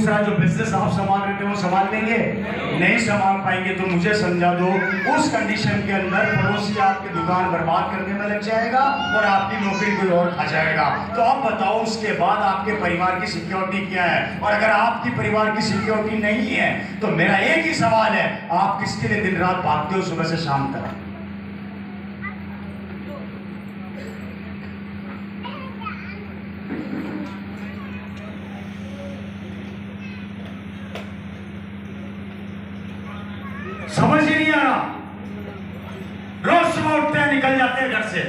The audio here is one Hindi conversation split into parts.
दूसरा जो बिजनेस आप संभाल रहे थे वो संभाल लेंगे? नहीं संभाल पाएंगे। तो मुझे समझा दो, उस कंडीशन के अंदर पड़ोसी आपकी दुकान बर्बाद करने में लग जाएगा और आपकी नौकरी कोई और खा जाएगा। तो आप बताओ उसके बाद आपके परिवार की सिक्योरिटी क्या है? और अगर आपकी परिवार की सिक्योरिटी नहीं है तो मेरा एक ही सवाल है, आप किसके लिए दिन रात भागते हो सुबह से शाम तक? समझ ही नहीं आ रहा। रोज सुबह उठते हैं, निकल जाते हैं घर से,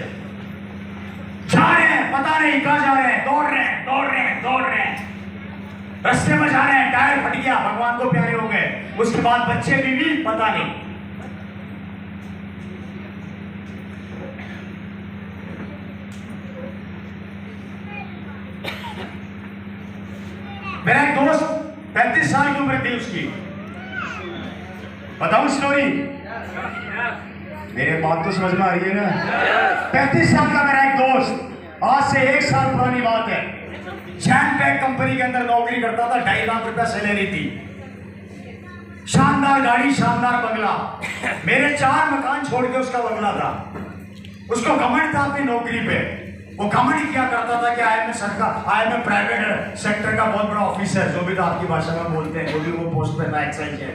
जा रहे हैं पता नहीं कहां जा रहे हैं, दौड़ रहे हैं दौड़ रहे हैं दौड़ रहे हैं, रास्ते में जा रहे हैं, टायर फट गया, भगवान को प्यारे हो गए, उसके बाद बच्चे बीवी पता नहीं। मेरा एक दोस्त 35 साल की उम्र थी उसकी, बताऊं स्टोरी? मेरे बात तो समझ में आ रही है ना? 35 साल का मेरा एक दोस्त, आज से 1 साल पुरानी बात है, जैनपैक कंपनी के अंदर नौकरी करता था, 2.5 लाख रुपया सैलरी थी, शानदार गाड़ी, शानदार बंगला, मेरे 4 मकान छोड़ के उसका बंगला था। उसको घमंड था अपनी नौकरी पे। वो घमंड क्या करता था कि आई एम प्राइवेट सेक्टर का बहुत बड़ा ऑफिसर, जो भी तो आपकी भाषा में बोलते हैं, जो भी वो पोस्ट पे था, एक्साइज है,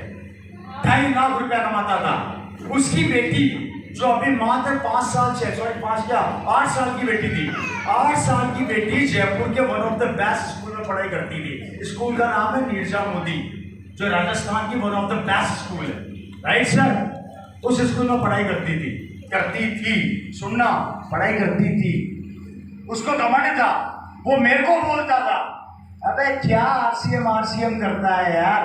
2.5 लाख रुपया कमाता था। उसकी बेटी जो अभी मात्र 5 साल से, सॉरी 5 क्या 8 साल की बेटी थी, 8 साल की बेटी जयपुर के one of the best school में पढ़ाई करती थी। स्कूल का नाम है नीरजा मोदी, जो राजस्थान की one of the best school है, राइट सर? उस स्कूल में पढ़ाई करती थी, सुनना, पढ़ाई करती थी। उसको घमंड था, वो मेरे को बोलता था, अबे क्या आरसीएम करता है यार,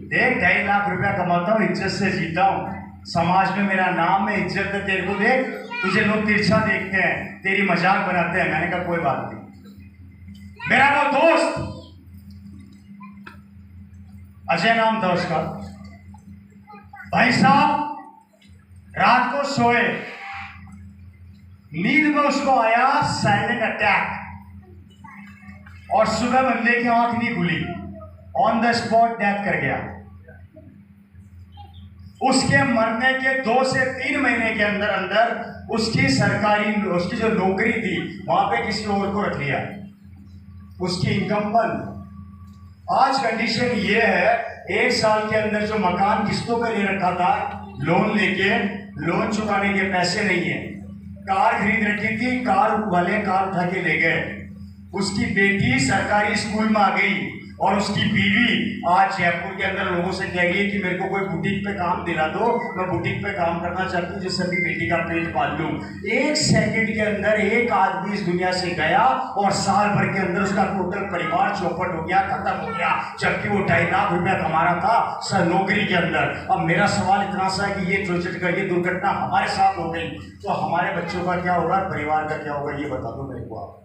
देख 2.5 लाख रुपया कमाता हूँ, इज्जत से जीता हूँ, समाज में मेरा नाम है, इज्जत है, तेरे को देख, तुझे लोग तिरछा देखते हैं, तेरी मजाक बनाते हैं। मैंने कहा कोई बात नहीं। मेरा वो दोस्त अजय नाम था उसका, भाई साहब रात को सोए, नींद में उसको आया साइलेंट अटैक, और सुबह बंदे की आंख नहीं खुली, ऑन द स्पॉट डेथ कर गया। उसके मरने के 2 से 3 महीने के अंदर अंदर उसकी जो नौकरी थी वहां पे किसी और को रख लिया, उसकी इनकम बंद। आज कंडीशन ये है, 1 साल के अंदर जो मकान किस्तों पे ले रखा था, लोन लेके, लोन चुकाने के पैसे नहीं है, कार खरीद रखी थी, कार वाले कार उठा के ले गए। उसकी बेटी सरकारी स्कूल में आ गई और उसकी बीवी आज जयपुर के अंदर लोगों से कह रही है कि मेरे को कोई बुटीक पे काम दिला दो, मैं बुटीक पे काम करना चाहती हूँ जिससे अपनी बेटी का पेट पाल लूं। 1 सेकंड के अंदर एक आदमी इस दुनिया से गया और साल भर के अंदर उसका टोटल परिवार चौपट हो गया, खत्म हो गया, जबकि वो 2.5 लाख रुपया कमा रहा था सर नौकरी के अंदर। अब मेरा सवाल इतना सा है कि ये ये दुर्घटना हमारे साथ हो गई तो हमारे बच्चों का क्या होगा, परिवार का क्या होगा, ये बता दो मेरे को आप।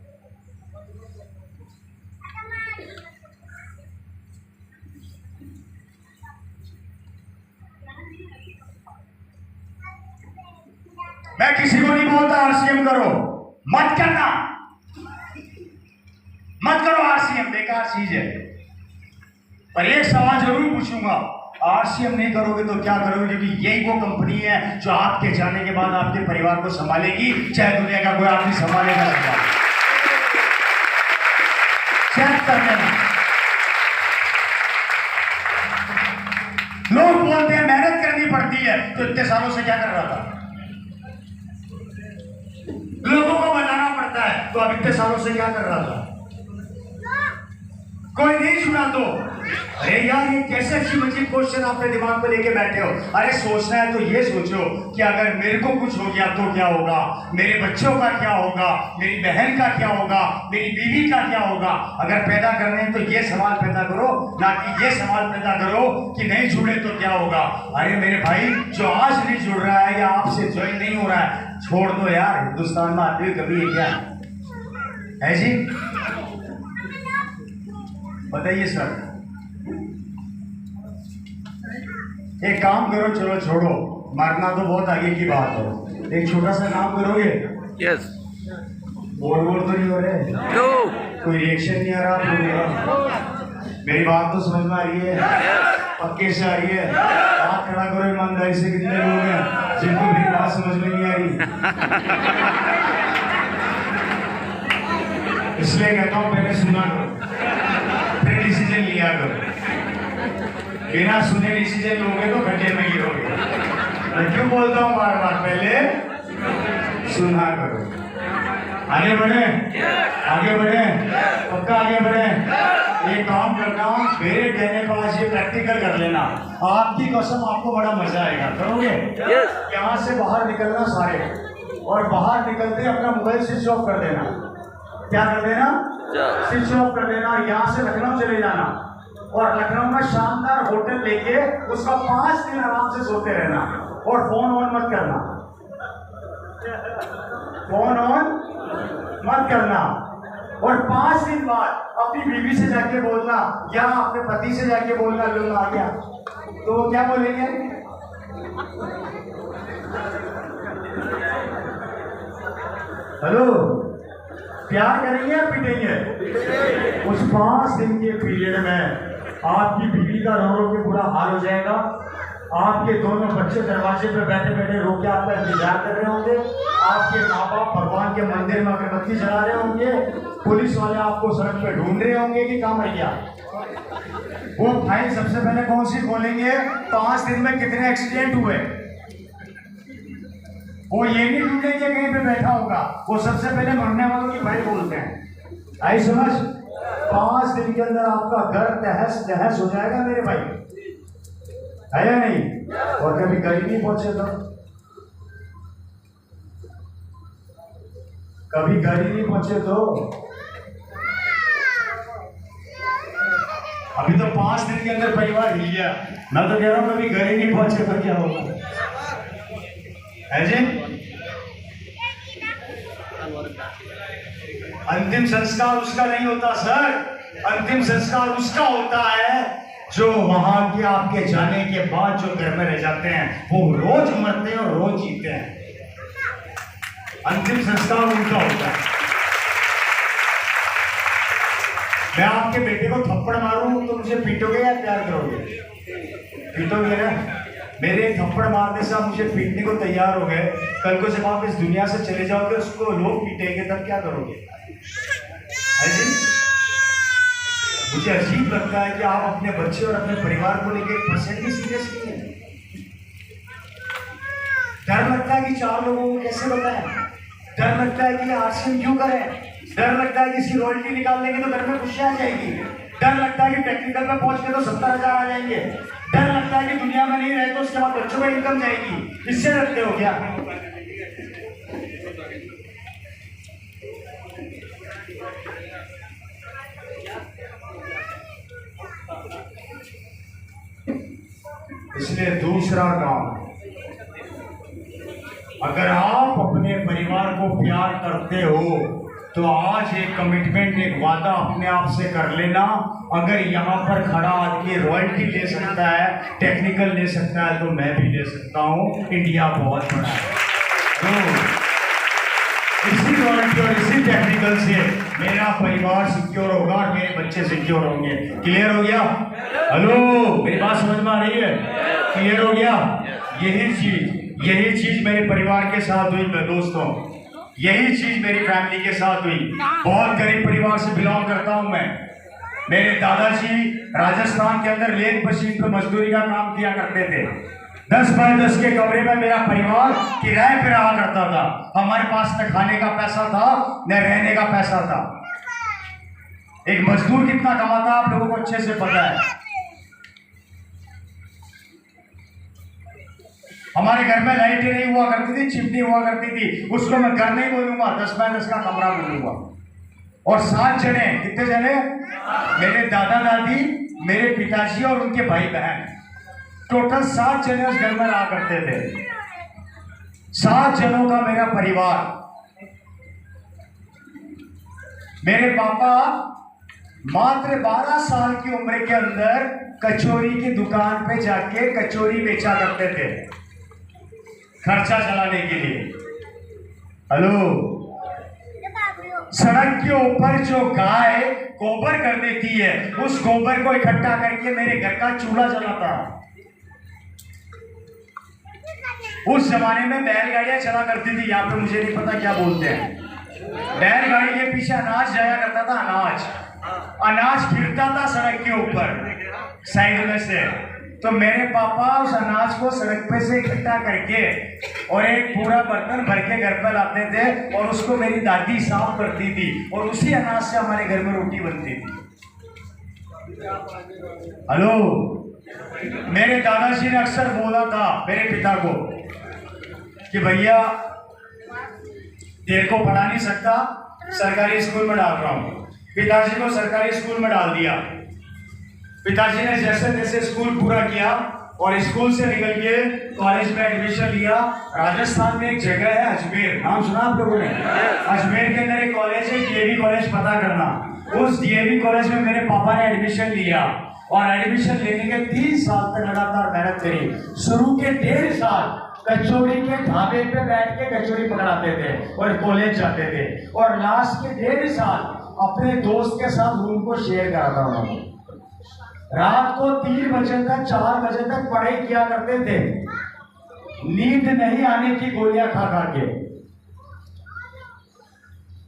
मैं किसी को नहीं बोलता आरसीएम करो, मत करना, मत करो आरसीएम, बेकार चीज है। पर एक सवाल जरूर पूछूंगा, आरसीएम नहीं करोगे तो क्या करोगे? क्योंकि यही वो कंपनी है जो आपके जाने के बाद आपके परिवार को संभालेगी, चाहे दुनिया का कोई आदमी संभालेगा लगता। चेक कर लेना। लोग बोलते हैं मेहनत करनी पड़ती है, तो इतने सालों से क्या कर रहा था? लोगों को बताना पड़ता है, तो अब इतने सालों से क्या कर रहा था? कोई नहीं सुना तो अरे यार ये कैसे अजीब अजीब क्वेश्चन अपने दिमाग पे लेके बैठे हो। अरे सोचना है तो ये सोचो कि अगर मेरे को कुछ हो गया तो क्या होगा, मेरे बच्चों का क्या होगा, मेरी बहन का क्या होगा, मेरी बीवी का क्या होगा। अगर पैदा करने हैं तो ये सवाल पैदा करो, ना कि ये सवाल पैदा करो कि नहीं जुड़े तो क्या होगा। अरे मेरे भाई, जो आज नहीं जुड़ रहा है या आपसे ज्वाइन नहीं हो रहा है, छोड़ दो यार। हिंदुस्तान में आते हुए कभी ये क्या है जी? बताइए सर। एक काम करो, चलो छोड़ो, मरना तो बहुत आगे की बात है। एक छोटा सा काम करोगे? यस। बोल तो नहीं हो रहे? नो। कोई रिएक्शन नहीं आ रहा आप लोगों का। मेरी बात तो समझ में आ रही है? पक्के से आ रही है? हाथ खड़ा करो ईमानदारी से। कितने लोग हैं जिनको मेरी बात समझ में नहीं आ रही? इसलिए कहता हूं पहले सुना करो, फिर डिसीजन लिया करो। बिना सुने डिसीजन लोगे तो गड्ढे में गिरोगे। मैं क्यों बोलता हूं बार बार, पहले सुना करो। आगे बढ़े, आगे बढ़े, पक्का आगे बढ़े। ये काम करना, मेरे कहने पर आज ये प्रैक्टिकल कर लेना। आपकी कसम आपको बड़ा मजा आएगा। करोगे? यहाँ से बाहर निकलना सारे, और बाहर निकलते अपना मोबाइल स्विच ऑफ कर देना। क्या कर देना? स्विच ऑफ कर देना। यहाँ से लखनऊ चले जाना, और लखनऊ में शानदार होटल लेके उसका 5 दिन आराम से सोते रहना, और फोन ऑन मत करना। फोन ऑन मत करना। और 5 दिन बाद अपनी बीवी से जाके बोलना, या अपने पति से जाके बोलना, लोग आ गया, तो वो क्या बोलेंगे? हेलो, प्यार करेंगे या पीटेंगे? उस 5 दिन के पीरियड में आपकी बीवी का रो रो के बुरा हाल हो जाएगा। आपके दोनों बच्चे दरवाजे पे बैठे बैठे रो के आपका इंतजार कर रहे होंगे। आपके माँ बाप भगवान के मंदिर में अगरबत्ती जला रहे होंगे। पुलिस वाले आपको सड़क पे ढूंढ रहे होंगे कि कहाँ मर गया। वो फाइल सबसे पहले कौन सी खोलेंगे? 5 दिन में कितने एक्सीडेंट हुए। वो ये नहीं ढूंढेंगे कहीं पे बैठा होगा, वो सबसे पहले मरने वालों की फाइल बोलते हैं। आई समझ? 5 दिन के अंदर आपका घर तहस नहस हो जाएगा मेरे भाई, है या नहीं? और कभी घर नहीं पहुंचे तो, कभी घर ही नहीं पहुंचे तो, अभी तो 5 दिन के अंदर परिवार हिल गया। मैं तो कह रहा हूं कभी घर ही नहीं पहुंचे तो क्या होगा? है जी? अंतिम संस्कार उसका नहीं होता सर, अंतिम संस्कार उसका होता है जो वहां के आपके जाने के बाद जो घर में रह जाते हैं, वो रोज मरते हैं और रोज जीते हैं। अंतिम संस्कार उनका होता है। मैं आपके बेटे को थप्पड़ मारूं तो मुझे पीटोगे या प्यार करोगे? पीटोगे ना? मेरे थप्पड़ मारने से आप मुझे पीटने को तैयार हो गए, कल को जब आप इस दुनिया से चले जाओगे उसको लोग पीटेंगे, तब क्या करोगे? है जी? मुझे अजीब लगता है कि आप अपने बच्चे और अपने परिवार को लेकर 1% भी सीरियस नहीं है। डर लगता है कि 4 लोगों को कैसे बताएं, डर लगता है कि आरसीएम क्यों करें, डर लगता है कि इसकी रॉयल्टी निकाल लेंगे तो घर में खुशियां आ जाएगी, डर लगता है कि टेक्निकल पे पहुंच के तो 70,000 आ जाएंगे, डर लगता है कि दुनिया में नहीं रहे तो उसके बाद बच्चों में इनकम जाएगी। इससे डरते हो क्या? इसलिए दूसरा काम, अगर आप अपने परिवार को प्यार करते हो तो आज एक कमिटमेंट, एक वादा अपने आप से कर लेना। अगर यहाँ पर खड़ा आदमी रॉयल्टी ले सकता है, टेक्निकल ले सकता है, तो मैं भी ले सकता हूँ। इंडिया बहुत बड़ा है, तो इसी रॉयल्टी और इसी टेक्निकल से मेरा परिवार सिक्योर होगा और मेरे बच्चे सिक्योर होंगे। क्लियर हो गया? हेलो, मेरी बात समझ में आ रही है? क्लियर हो गया? यही चीज मेरे परिवार के साथ हुई दोस्तों, यही चीज मेरी फैमिली के साथ हुई। बहुत गरीब परिवार से बिलोंग करता हूं मैं। मेरे दादाजी राजस्थान के अंदर लेथ मशीन पर मजदूरी का काम किया करते थे। 10 बाय 10 के कमरे में मेरा परिवार किराए पे रहा करता था। हमारे पास न खाने का पैसा था न रहने का पैसा था। एक मजदूर कितना कमाता आप लोगों को अच्छे से पता है। हमारे घर में लाइटें नहीं हुआ करती थी, चिमनी हुआ करती थी, उसको मैं घर नहीं बोलूंगा, 10 बाय 10 का कमरा बोलूंगा। और 7 जने, कितने जने? मेरे दादा दादी, मेरे पिताजी और उनके भाई बहन, टोटल 7 जने उस घर में रहा करते थे। 7 जनों का मेरा परिवार। मेरे पापा मात्र 12 साल की उम्र के अंदर कचौरी की दुकान पे जाके कचौरी बेचा करते थे, खर्चा चलाने के लिए। हेलो, सड़क के ऊपर जो गाय गोबर कर देती है, उस गोबर को इकट्ठा करके मेरे घर का चूल्हा जलाता। उस जमाने में बैलगाड़ियां चला करती थी, यहाँ पे मुझे नहीं पता क्या बोलते हैं। बैलगाड़ी के पीछे अनाज जाया करता था, अनाज फिरता था सड़क के ऊपर साइड में से। तो मेरे पापा उस अनाज को सड़क पे से इकट्ठा करके और एक पूरा बर्तन भर के घर पर लाते थे और उसको मेरी दादी साफ करती थी और उसी अनाज से हमारे घर में रोटी बनती थी। हेलो, मेरे दादाजी ने अक्सर बोला था मेरे पिता को कि भैया तेरे को पढ़ा नहीं सकता, सरकारी स्कूल में डाल रहा हूं। पिताजी को सरकारी स्कूल में डाल दिया। पिताजी ने जैसे तैसे स्कूल पूरा किया और स्कूल से निकल के कॉलेज में एडमिशन लिया। राजस्थान में एक जगह है अजमेर, नाम सुना आप लोगों ने? अजमेर के अंदर एक कॉलेज है, डीएवी कॉलेज, पता करना। उस डीएवी कॉलेज में मेरे पापा ने एडमिशन लिया और एडमिशन लेने के 3 साल तक लगातार मेहनत करी। शुरू के 1.5 साल कचौड़ी के ढाबे पे बैठ के कचौड़ी पकड़ाते थे और कॉलेज जाते थे, और लास्ट के 1.5 साल अपने दोस्त के साथ रूम को शेयर कराता उन्होंने। रात को 3 बजे तक 4 बजे तक पढ़ाई किया करते थे, नींद नहीं आने की गोलियां खा खा के।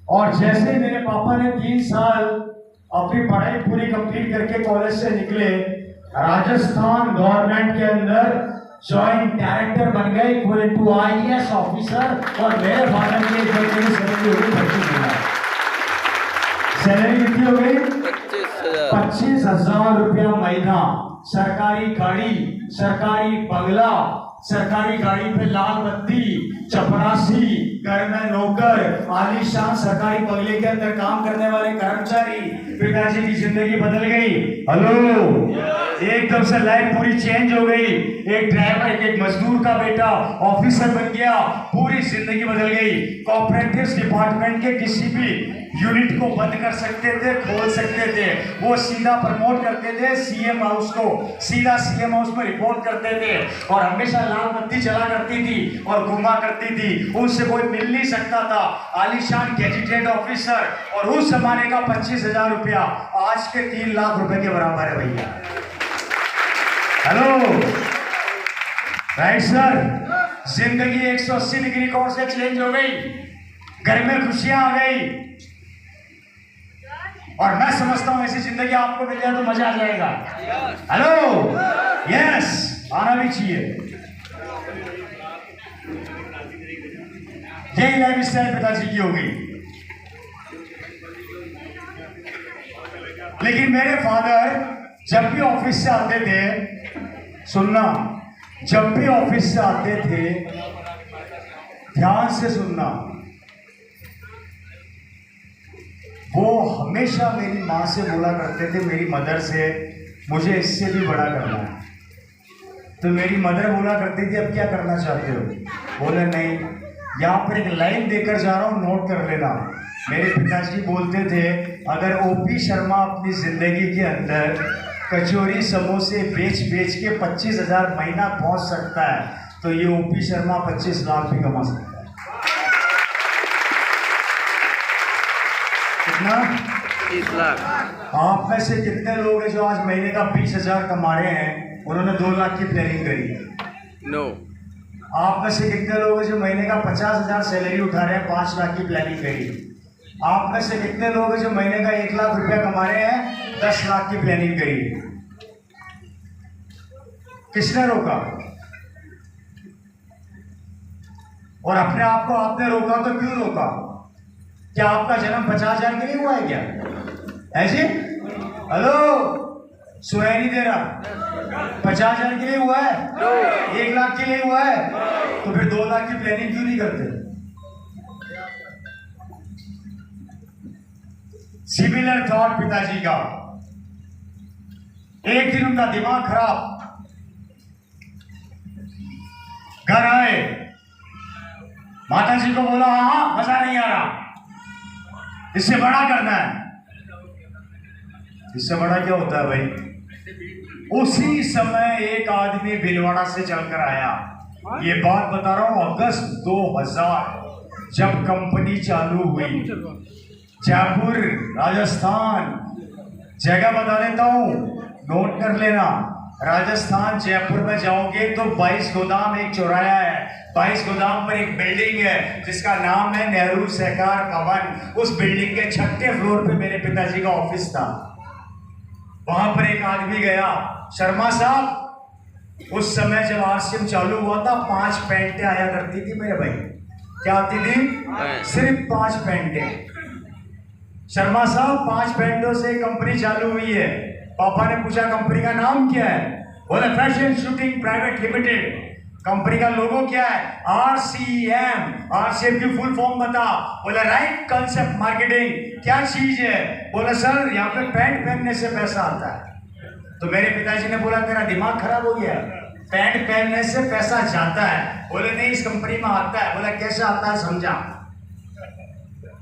और जैसे मेरे पापा ने 3 साल अपनी पढ़ाई पूरी कंप्लीट करके कॉलेज से निकले, राजस्थान गवर्नमेंट के अंदर जॉइंट डायरेक्टर बन गए, इक्वल टू IAS ऑफिसर। और मेरे फादर की सैलरी हो गई 25,000। सैलरी कितनी हो गई? 25,000 रुपया महीना। सरकारी गाड़ी, सरकारी बंगला, सरकारी गाड़ी पे लाल बत्ती, चपरासी, घर में नौकर, आलीशान सरकारी बंगले के अंदर काम करने वाले कर्मचारी। पिताजी की जिंदगी बदल गई। हेलो, एकदम से लाइफ पूरी चेंज हो गई। एक ड्राइवर, एक मजदूर का बेटा ऑफिसर बन गया, पूरी जिंदगी बदल गई। कोऑपरेटिव डिपार्टमेंट के किसी भी यूनिट को बंद कर सकते थे, खोल सकते थे, वो सीधा प्रमोट करते थे सीएम हाउस को, सीधा सीएम हाउस में रिपोर्ट करते थे। और हमेशा लाल बत्ती चला करती थी और घुमा करती थी, उनसे कोई मिल नहीं सकता था। आलीशान गैजेटेड ऑफिसर, और उस जमाने का 25,000 रुपया आज के 3 लाख रुपए के बराबर है भैया। Hello, right sir. जिंदगी 180 डिग्री कोण से चेंज हो गई, घर में खुशियां आ गई, और मैं समझता हूं ऐसी जिंदगी आपको मिल जाए तो मजा आ जाएगा। हेलो, यस, आना भी चाहिए। यही लाइफ स्टाइल पिताजी की हो गई। लेकिन मेरे फादर जब भी ऑफिस से आते थे, सुनना, जब भी ऑफिस से आते थे, ध्यान से सुनना, वो हमेशा मेरी माँ से बोला करते थे, मेरी मदर से, मुझे इससे भी बड़ा करना है। तो मेरी मदर बोला करती थी, अब क्या करना चाहते हो? बोले नहीं, यहाँ पर एक लाइन देकर जा रहा हूँ, नोट कर लेना। मेरे पिताजी बोलते थे, अगर ओपी शर्मा अपनी जिंदगी के अंदर कचौरी समोसे बेच बेच के 25,000 महीना पहुंच सकता है, तो ये ओपी शर्मा 25 लाख भी कमा सकता है। कितना? 30 लाख। आप में से कितने लोग हैं जो आज महीने का 20,000 कमा रहे हैं, उन्होंने 2 लाख की प्लानिंग करी? नो। आप में से कितने लोग हैं जो महीने का 50,000 सैलरी उठा रहे हैं, 5 लाख की प्लानिंग करी? आप में से कितने लोग हैं जो महीने का 1 लाख रुपया कमा रहे हैं, 10 लाख की प्लानिंग करी? किसने रोका? और अपने आप को आपने रोका तो क्यों रोका? क्या आपका जन्म 50,000 के लिए हुआ है क्या? ऐसे? हेलो, सुनाई नहीं दे रहा? 50,000 के लिए हुआ है? 1 लाख के लिए हुआ है? तो फिर 2 लाख की प्लानिंग क्यों नहीं करते? सिमिलर थॉट पिताजी का। एक दिन उनका दिमाग खराब, घर आए, माताजी को बोला, हाँ मजा नहीं आ रहा, इससे बड़ा करना है। इससे बड़ा क्या होता है भाई? उसी समय एक आदमी भिलवाड़ा से चलकर आया। ये बात बता रहा हूं, अगस्त 2000 जब कंपनी चालू हुई, जयपुर राजस्थान, जगह बता देता हूँ, नोट कर लेना। राजस्थान जयपुर में जाओगे तो 22 गोदाम एक चौराया है, 22 गोदाम पर एक बिल्डिंग है जिसका नाम है नेहरू सहकार भवन। उस बिल्डिंग के 6ठे फ्लोर पे मेरे पिताजी का ऑफिस था। वहां पर एक आदमी गया, शर्मा साहब, उस समय जब आरसीएम चालू हुआ था 5 पैंटें आया करती थी मेरे भाई। क्या आती थी? सिर्फ 5 पैंटें। शर्मा साहब 5 पैंटों से कंपनी चालू हुई है। पापा ने पूछा कंपनी का नाम क्या है? बोले fashion shooting private limited. Company का लोगो क्या है? आरसीएम। आरसीएम की फुल फॉर्म बता। बोले राइट कंसेप्ट मार्केटिंग। क्या चीज है? बोले सर यहाँ पे पैंट पहनने से पैसा आता है। तो मेरे पिताजी ने बोला तेरा दिमाग खराब हो गया, पैंट पहनने से पैसा जाता है? बोले नहीं, इस कंपनी में आता है। बोला कैसे आता है समझा।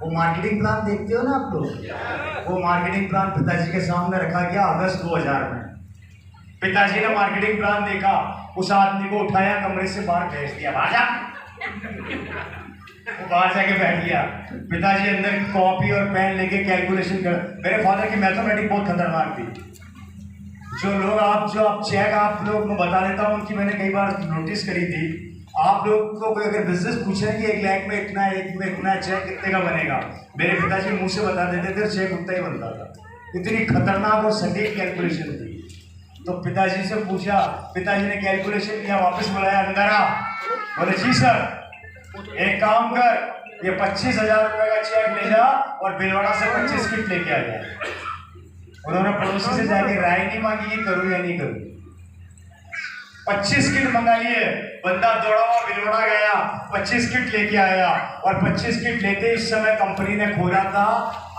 वो मार्केटिंग प्लान देखते हो ना आप लोग, वो मार्केटिंग प्लान पिताजी के सामने रखा गया अगस्त 2000 में। पिताजी ने मार्केटिंग प्लान देखा, उस आदमी को उठाया, कमरे से बाहर भेज दिया, बाहर जा। वो बाहर जाके बैठ गया। पिताजी अंदर कॉपी और पेन लेके कैलकुलेशन कर। मेरे फादर की मैथमेटिक्स बहुत खतरनाक थी। जो आप चेक आप लोग मैं बता देता हूँ, उनकी मैंने कई बार नोटिस करी थी। आप लोग को कोई अगर बिजनेस पूछे कि 1 लाख में इतना है, 1 में इतना है, चेक कितने का बनेगा, मेरे पिताजी मुंह से बता देते थे, चेक उतना ही बनता था। इतनी खतरनाक और सटीक कैलकुलेशन थी। तो पिताजी से पूछा, पिताजी ने कैलकुलेशन किया, वापस बुलाया, अंदर आ। बोले जी सर, एक काम कर, ये 25,000 रुपये का चेक ले जा और भिलवाड़ा से 25 किट लेके आ जाए। उन्होंने पड़ोसी से जाके राय नहीं मांगी कि करूँ या नहीं करूँ। 25 किट मंगाइए। बंदा दौड़ा हुआ भिलवाड़ा गया, 25 किट लेके आया। और 25 किट लेते इस समय कंपनी ने खोला था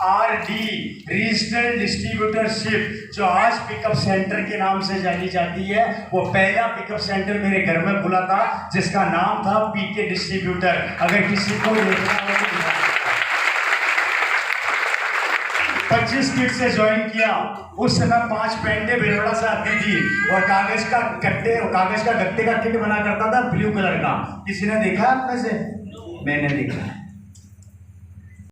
आरडी, रीजनल डिस्ट्रीब्यूटरशिप, जो आज पिकअप सेंटर के नाम से जानी जाती है। वो पहला पिकअप सेंटर मेरे घर में खुला था जिसका नाम था पीके डिस्ट्रीब्यूटर। अगर किसी को देखना हो तो 25 किट से ज्वाइन किया। उस समय 5 पैंटे भिलवाड़ा से आती थी और कागज का गत्ते का किट बना करता था ब्लू कलर का। किसी ने देखा आप में से? मैंने देखा।